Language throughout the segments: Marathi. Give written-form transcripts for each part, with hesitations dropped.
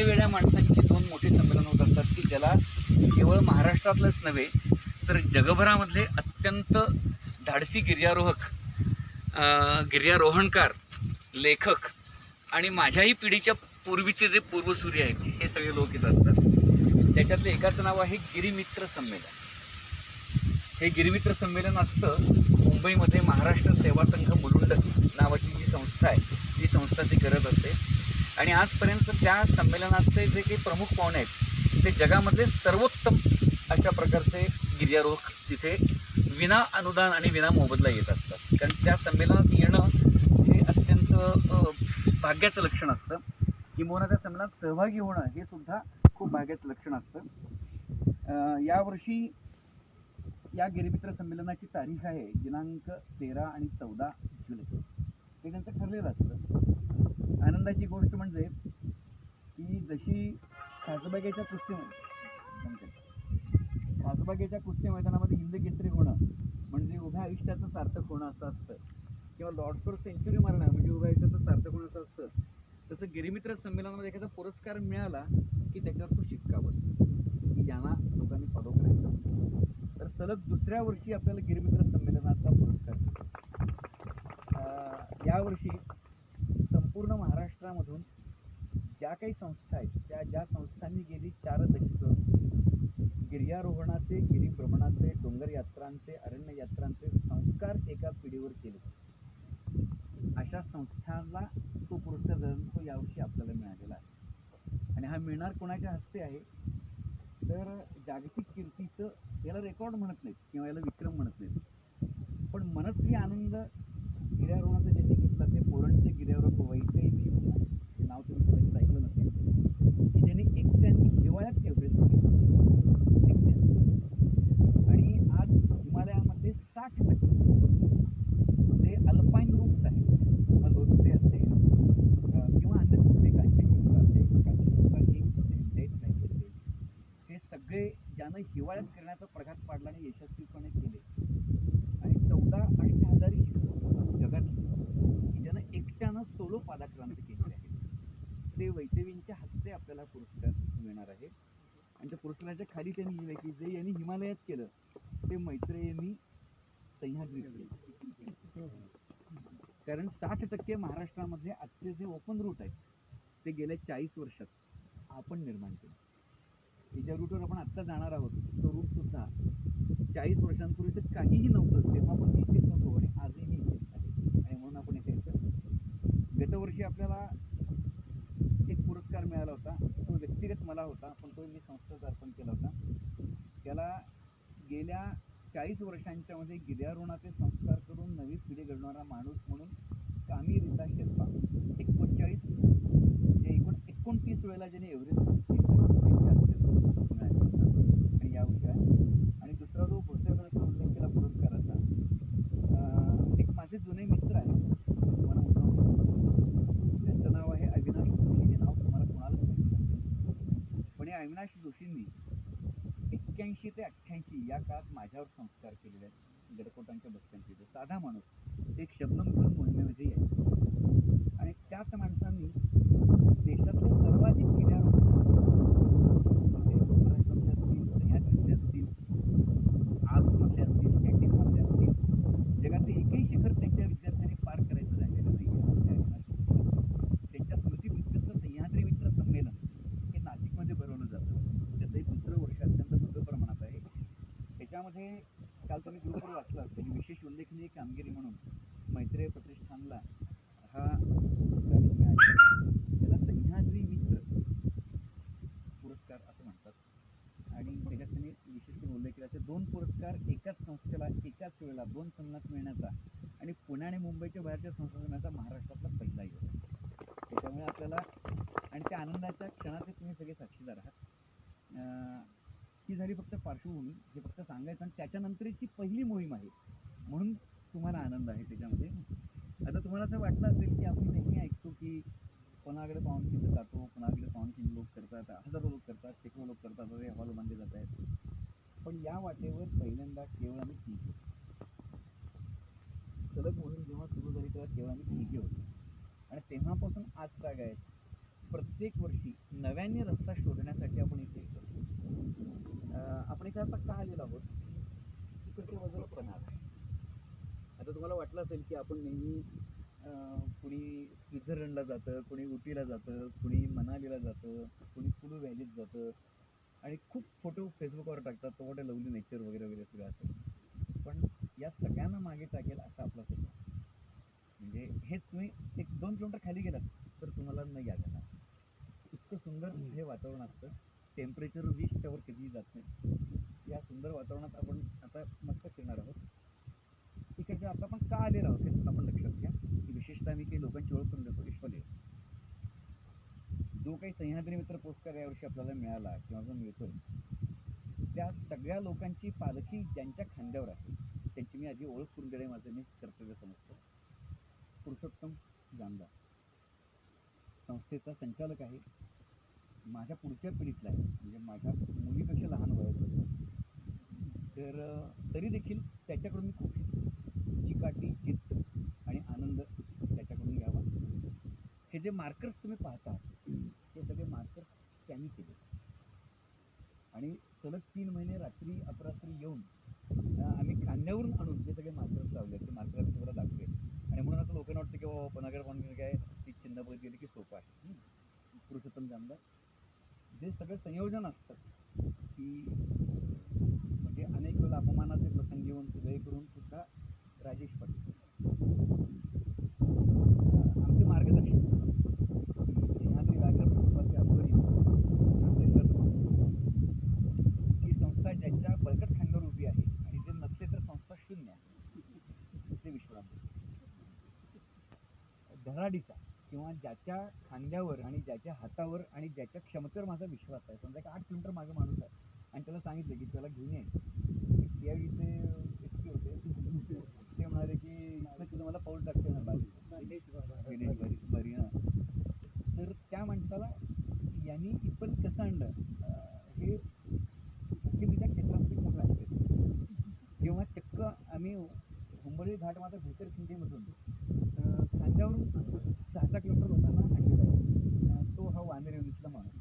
वेगळ्या माणसांची दोन मोठी संमेलन होत असतात की ज्याला केवळ महाराष्ट्रातलंच नव्हे तर जगभरामधले अत्यंत धाडसी गिर्यारोहणकार, लेखक आणि माझ्याही पिढीच्या पूर्वीचे जे पूर्वसूर्य आहेत हे सगळे लोक येत असतात. त्याच्यातलं एकाचं नाव आहे गिरिमित्र संमेलन. हे गिरिमित्र संमेलन असतं मुंबईमध्ये महाराष्ट्र सेवा संघ मुलुंड नावाची जी संस्था आहे ती संस्था ती करत असते. आणि आजपर्यंत त्या संमेलनाचे जे काही प्रमुख पाहुणे आहेत ते जगामधले सर्वोत्तम अशा प्रकारचे गिर्यारोहक तिथे विना अनुदान आणि विना मोबदला येत असतात. कारण त्या संमेलनात येणं हे अत्यंत भाग्याचं लक्षण असतं. किंबहुना त्या संमेलनात सहभागी होणं हे सुद्धा खूप भाग्याचं लक्षण असतं. यावर्षी या गिरिमित्र संमेलनाची तारीख आहे दिनांक 13 आणि 14 जुलै. हे त्यांचं ठरलेलं असतं. आनंदाची गोष्ट म्हणजे की जशी खासबागेच्या कुस्ती मैदानामध्ये हिंद केसरी होणं म्हणजे उभ्या आयुष्याचं सार्थक होणं असं असतं, किंवा लॉर्ड्सवर सेंचुरी मारणं म्हणजे उभ्या आयुष्याचं सार्थक होणं असं असतं, तसं गिरिमित्र संमेलनामध्ये एखादा पुरस्कार मिळाला की त्याच्यावर तो शिक्का बसतो की यांना लोकांनी फॉलो करायचं. तर सलग दुसऱ्या वर्षी आपल्याला गिरिमित्र संमेलनाचा पुरस्कार मिळतो. यावर्षी संपूर्ण महाराष्ट्रामधून ज्या काही संस्था आहेत ज्या संस्थांनी गेली 4 दशकं गिर्यारोहणाचे, गिरिभ्रमणाचे, डोंगर यात्रांचे, अरण्य यात्रांचे संस्कार एका पिढीवर केले, अशा संस्थांना तो पुरस्कार तो यावर्षी आपल्याला मिळालेला आहे. आणि हा मिळणार कोणाच्या हस्ते आहे तर जागतिक कीर्तीचं, याला रेकॉर्ड म्हणत नाहीत किंवा याला विक्रम म्हणत नाहीत, पण मनस्वी आनंद गिर्यारोहणाचं ज्यांनी घेतला ते पोलंडचे गिर्यारोहक वैतेवी हे नाव तुम्ही कदाचित ऐकलं नसेल, की ज्यांनी एकट्याने हिवाळ्यात एव्हरेस्ट केलं आणि आज हिमालयामध्ये 60% जे अल्पाईन रूट्स आहेत, किंवा लोटसे असेल किंवा अन्य कुठले कांचनजंगा असेल, कांचनजंगा हिल्स असेल, डेथ व्हॅली असेल, हे सगळे ज्यानं हिवाळ्यात करण्याचा प्रघात पाडला आणि यशस्वीपणे केले. आणि 14 अष्टहजारी शिखर जगातली की ज्यानं एकट्यानं सोलो पादाक्रांत केलेले आहे, ते वैतेवींच्या हस्ते आपल्याला पुरस्कार मिळणार आहे. आणि त्या पुरस्काराच्या खाली त्यांनी लिहिलं की जे यांनी हिमालयात केलं ते मैत्रेयनी सह्याद्री केलं. कारण 60% महाराष्ट्रामध्ये आजचे जे ओपन रूट आहेत ते गेल्या 40 वर्षात आपण निर्माण केले. ज्या रूटवर आपण आत्ता जाणार आहोत तो रूट सुद्धा 40 वर्षांपूर्वी तर काहीही नव्हतं, तेव्हा पण इथेच होतो आणि आजही इथेच आहे. आणि म्हणून आपण इथे येतो. गतवर्षी आपल्याला एक पुरस्कार मिळाला होता, तो व्यक्तिगत मला होता, पण तो मी संस्थेत अर्पण केला होता. त्याला गेल्या 40 वर्षांच्या मध्ये गिर्यारोहणाचे संस्कार करून नवी पिढी घडवणारा माणूस म्हणून कामी रीता शेर्पा 29 वेळेला ज्याने एव्हरेस्ट मिळाले होता आणि यावर्षी आहे. आणि दुसरा जो भोसलेकरांचा उल्लेख केला पुरस्काराचा, एक माझे जुने मित्र आहेत, तुम्हाला त्यांचं नाव आहे अविनाश जोशी. हे नाव तुम्हाला कोणालाच माहिती नसेल, पण या अविनाश जोशींनी 81 ते 88 या काळात माझ्यावर संस्कार केलेले आहेत. गडकोटांच्या बसत्यांचे साधा माणूस, एक शब्नम घेऊन मोहिमेमध्ये यायचा. आणि त्याच माणसांनी देशातले सर्वाधिक गिर्यारोहक महाराष्ट्रातले असतील, सह्याद्रीतले असतील, आजमधले असतील, कॅन्टीनमधले असतील, जगातले एकही शिखर त्यांच्या विद्यार्थ्यांनी पार करायचं झालेलं नाही. त्यांच्या स्मृतीप्रित्यर्थ सह्याद्री मित्र संमेलन हे नाशिकमध्ये भरवलं जातं. त्याचंही दुसरं वर्ष अत्यंत मोठ्या प्रमाणात आहे. त्याच्यामध्ये काल तुम्ही ग्रुपवर वाचला असेल, विशेष उल्लेखनीय कामगिरी म्हणून मैत्रेय प्रतिष्ठानला हा पुरस्कार मिळाला. त्याला सह्याद्री मित्र पुरस्कार असं म्हणतात. आणि त्याच्यात त्यांनी विशेष उल्लेख केला ते 2 पुरस्कार एकाच संस्थेला एकाच वेळेला 2 संमेलनात मिळण्याचा आणि पुणे आणि मुंबईच्या बाहेरच्या संस्थेत मिळण्याचा महाराष्ट्रातला पहिला योग. त्याच्यामुळे आपल्याला आणि त्या आनंदाच्या क्षणाचे तुम्ही सगळे साक्षीदार आहात. ही झाली फक्त पार्श्वभूमी, हे फक्त सांगायचं. आणि त्याच्यानंतरची पहिली मोहीम आहे म्हणून तुम्हाला आनंद आहे त्याच्यामध्ये. आता तुम्हाला असं वाटलं असेल की आपण नेहमी ऐकतो की कोणाकडे पावनखिंड जातो, कोणाकडे पावनखिंड लोक करतात, हजारो लोक करतात, शेकडो लोक करतात, वगैरे हॉल बांधले जात आहेत. पण या वाटेवर पहिल्यांदा केवळ आम्ही तिघे, सलग मोहीम जेव्हा सुरू झाली तेव्हा केवळ आम्ही तिघे होतो. आणि तेव्हापासून आज काय आहेत प्रत्येक वर्षी नव्याने रस्ता शोधण्यासाठी आपण इथे येतो. आपण इथे आता का आलेलो आहोत? तिकडच्या बाजूला पन्हाळ आहे. आता तुम्हाला वाटलं असेल की आपण नेहमी कुणी स्वित्झर्लंडला जातं, कुणी उटीला जातं, कुणी मनालीला जातं, कुणी कुलू व्हॅलीत जातं आणि खूप फोटो फेसबुकवर टाकतात, तो मोठे लवली नेचर वगैरे वगैरे सगळं असतं. पण या सगळ्यांना मागे टाकेल असं आपला फोटो. म्हणजे हेच तुम्ही 1-2 किलोमीटर खाली गेलात तर तुम्हाला न याद येणार. इतकं सुंदर हे वातावरण असतं. टेम्परेचर 20च्या वर कधीही जात नाही. या सुंदर वातावरणात आपण आता मस्त फिरणार आहोत. इकडच्या आता आपण का आलेलो आहोत हे आपण लक्षात घ्या. की विशेषतः मी काही लोकांची ओळख करून देतो. ईश्वले जो काही सह्याद्री मित्र पुरस्कार यावर्षी आपल्याला मिळाला किंवा जो मिळतोय, त्या सगळ्या लोकांची पालखी ज्यांच्या खांद्यावर आहे त्यांची मी आधी ओळख करून देणे माझं मी कर्तव्य समजतो. पुरुषोत्तम जामदार संस्थेचा संचालक आहे. माझ्या पुढच्या पिढीतला आहे, म्हणजे माझ्या मुलीपेक्षा लहान वयाचा. तर तरी देखील त्याच्याकडून मी खूप चिकाटी, जिद्द आणि आनंद त्याच्याकडून घ्यावा. हे जे मार्कर्स तुम्ही पाहता हे सगळे मार्कर्स त्यांनी केले आणि सलग 3 महिने रात्री अपरात्री येऊन आम्ही खांद्यावरून आणून हे सगळे मार्कर्स लावले. ते मार्कर आम्ही तुम्हाला दाखवे आणि म्हणून आता लोकांना वाटतं की बाबा पन्हागड काय ती चिन्ह बघत गेली की सोपं आहे. पुरुषोत्तम जामदार जे सगळं संयोजन असतं की म्हणजे अनेक वेळेला अपमानाचे प्रसंग येऊन सगळे करून सुद्धा राजेश पाटील आमचे मार्गदर्शक सह्याद्री व्याघ्र प्रकल्पाचे आध्वर्य ही संस्था ज्यांच्या बळकट खांद्यावर उभी आहे आणि जे नसले तर संस्था शून्य आहे ते विश्रांत धडाडीचा किंवा ज्याच्या खांद्यावर आणि ज्याच्या हातावर आणि ज्याच्या क्षमतेवर माझा विश्वास आहे. समजा एक 8 किलोमीटर मागे माणूस आहे आणि त्याला सांगितलं की त्याला घेऊन ये. त्यावेळी ते एसपी होते, ते म्हणाले की इथलं की तुम्हाला पाऊल टाकते ना दिनेश बरी ना. तर त्या माणसाला यांनी इथपर्यंत कसं आणलं हे वकिलीच्या क्षेत्रामध्ये खूप लागते. जेव्हा चक्क आम्ही हुंबळी घाटमाता भुतर खिंडीमधून खांद्यावरून 6 किलोमीटर लोकांना आणलेला आहे. तो हा वांदर युनिटला माणूस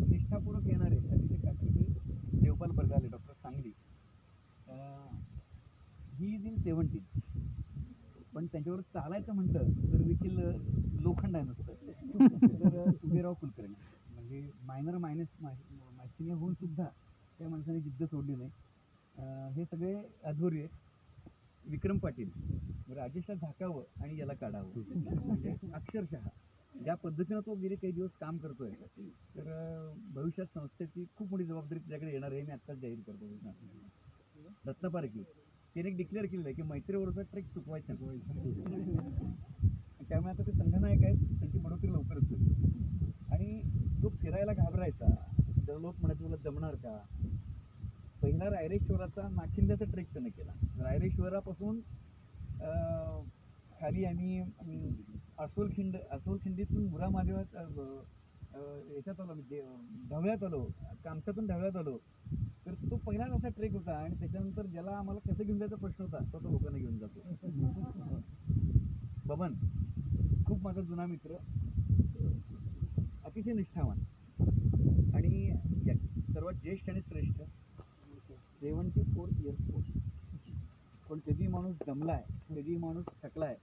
निष्ठापूर्वक येणारे अतिशय काशीचे Devpal Bargale doctor Sangli he is in 70. पण त्यांच्यावर चालायचं म्हटलं तर देखील लोखंड आहे नसतं. तर उदयराव कुलकर्णी म्हणजे मायसिनिया होऊन सुद्धा त्या माणसाने जिद्द सोडली नाही. हे सगळे अध्वर्य आहेत. विक्रम पाटील राजेशला झाकावं आणि याला काढावं म्हणजे अक्षरशः ज्या पद्धतीनं तो गेले काही दिवस काम करतोय तर भविष्यात संस्थेची खूप मोठी जबाबदारी त्याच्याकडे येणार आहे. मी आत्ताच जाहीर करतो. रत्नपारखी त्याने एक डिक्लेअर केलेलं आहे की मैत्रीवरचा ट्रेक चुकवायचा त्यामुळे आता ते संघनायक आहेत, त्यांची बढोतरी लवकरच होईल. आणि जो फिरायला घाबरायचा तर लोक म्हणायचे तुला जमणार का. पहिला रायरेश्वराचा नाखिंद्याचा ट्रेक त्यानं केला. रायरेश्वरापासून खाली आम्ही असोलखिंडीतून मुरा महादेवात याच्यात आलो ढवळ्यात आलो, कामसातून ढवळ्यात आलो. तर तो पहिलाच असा ट्रेक होता आणि त्याच्यानंतर ज्याला आम्हाला कसं घेऊन जायचा प्रश्न होता तो लोकांना घेऊन जातो. बबन खूप माझा जुना मित्र, अतिशय निष्ठावान आणि सर्वात ज्येष्ठ आणि श्रेष्ठ 74 इयर्स पोस्ट. पण कधी माणूस दमलाय, कधी माणूस थकलाय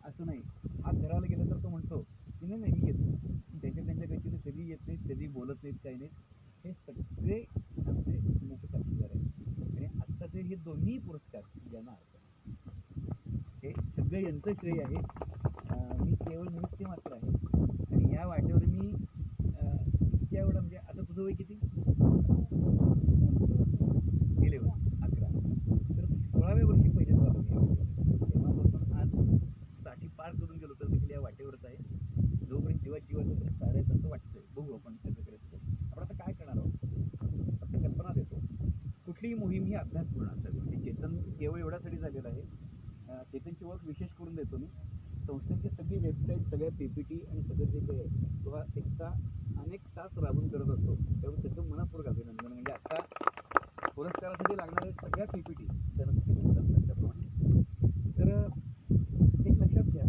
असं नाही. हात धरायला गेला तर तो म्हणतो की नाही मी येतो. त्यांच्या गतीने कधी येत नाहीत, कधी बोलत नाहीत, काही नाहीत. हे सगळे आमचे मुख्य साक्षीदार आहेत. आणि आत्ताचे हे दोन्ही पुरस्कार ज्यांना हे सगळे यांचं श्रेय आहे. मी केवळ निमित्त मात्र आहे. आणि या वाटेवर मी इतक्या एवढं म्हणजे आता तुझं वय किती 11 तर 16व्या वर्षी पहिले चालू आहे. तेव्हापासून आज 60 पार करून गेलो तर देखील या वाटेवरच आहे. जोपर्यंत जीवाचं तरी चालायचं असं वाटतंय. बघू आपण त्याचं करायचं. आपण आता काय करणार आहोत फक्त कल्पना देतो. कुठलीही मोहीम ही अभ्यासपूर्ण असतात. म्हणजे चेतन केवळ एवढ्यासाठी झालेलं आहे. चेतनची ओळख विशेष करून देतो मी. संस्थेची सगळी वेबसाईट, सगळ्या PPT आणि सगळं जे काही आहे तो हा अनेक तास राबून करत असतो. त्यामुळे त्याचं मनपूर्वक अभिनंदन. म्हणजे आता पुरस्कारासाठी लागणारे सगळ्या PPT त्यानं केल्या त्याप्रमाणे. तर एक लक्षात घ्या,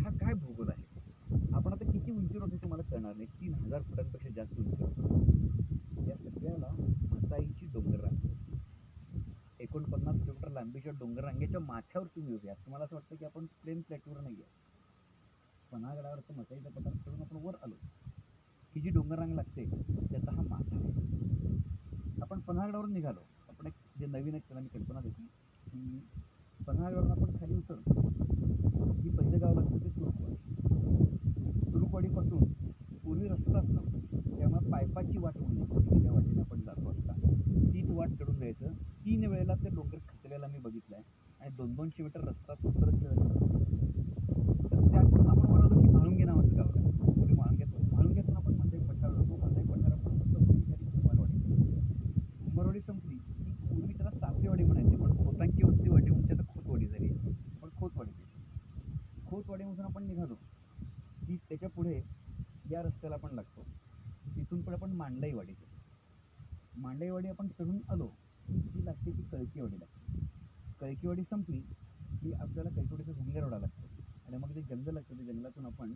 हा काय भूगोल आहे. आपण आता किती 3,000 फुटांपेक्षा जास्त उंचीवर. या सगळ्याला मसाईची डोंगर रांग, 49 किलोमीटर लांबीच्या डोंगर रांगेच्या माथ्यावर तुम्ही उभे आहात. तुम्हाला असं वाटतं की आपण प्लेन प्लॅटफॉर्मवर नाही आहे. पन्हागडावरचं मसाईचा पठार चढून आपण वर आलो. ही जी डोंगर रांग लागते त्याचा हा माथा आहे. आपण पन्हागडावरून निघालो. आपण एक जे नवीन एक त्याला मी कल्पना देतो की पन्हागडावरून आपण खाली उतरतो. ही पहिलं गाव लागतं ते तुरुकवाडी. तुरुकवाडीपासून पूर्वी रस्ताच नव्हता, त्यामुळे पायपाची वाट होऊन नाही, ज्या वाटेने आपण जातो असता तीच वाट चढून जायचं. 3 वेळेला ते डोंगर खचलेला मी बघितलाय आणि 200-200 मीटर रस्ता सुसरत तर त्यातून आपण म्हणालो की म्हाळुंगे नावाचं गाव आहे. पूर्वी म्हाळुंग्यातून आपण मसाई पठार जातो. मसाई पठार आपण कुंभारवाडी. कुंभारवाडी संपली की पूर्वी त्याला सातेवाडी म्हणायचे, पण खोतांची वस्ती वाढली म्हणून त्याचा खोतवाडी झाली. पण खोतवाडीमधून आपण निघालो की त्याच्या पुढे या रस्त्याला आपण लागतो. तिथून पुढे आपण मांडईवाडी आपण चढून आलो की ती लागते ती कळकीवाडी लागते. कळकीवाडी संपली की आपल्याला कळकीवाडीचा झुंगेरवाडा लागतो आणि मग ते जंगल लागतं. ते जंगलातून आपण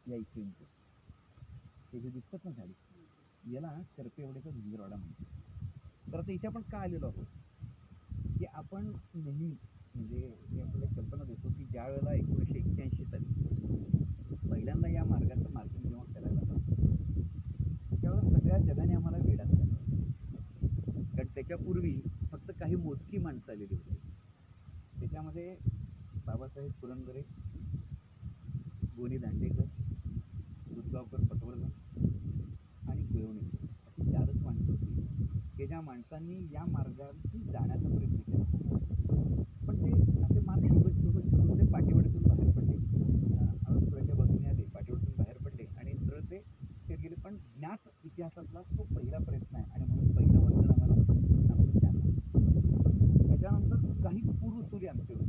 या इथे येतो. ते जे दिसतात ना झाडी, याला करपेवाडीचा झुंगेरवाडा म्हणतो. तर आता इथे आपण का आलेलो आहोत की आपण नेहमी म्हणजे मी आपल्याला कल्पना देतो की ज्या वेळेला 1981 साली पहिल्यांदा या मार्गाचं मार्किंग जेव्हा करायला लागलं त्यावेळेला सगळ्या जगाने आम्हाला वेडात घातलं. कारण त्याच्यापूर्वी फक्त काही मोजकी माणसं आलेली होती. त्याच्यामध्ये बाबासाहेब पुरंदरे, गोनी दांडेकर, दुधगावकर पटवर्धन आणि कुळवणे अशी 4च माणसं होती की ज्या माणसांनी या मार्गाने जाण्याचा प्रयत्न केला. पण ते असे मार्ग शोधून ते पाठीवाडीतून बाहेर पडले, अनंतपुराच्या बाजूने आले, पाठीवाडीतून बाहेर पडले आणि सरळ ते गेले. पण ज्ञात इतिहासातला तो पहिला प्रयत्न आहे आणि म्हणून पहिलं वंदन आम्हाला आमचं त्यानंतर काही पूर्वसुरी आमचे होते.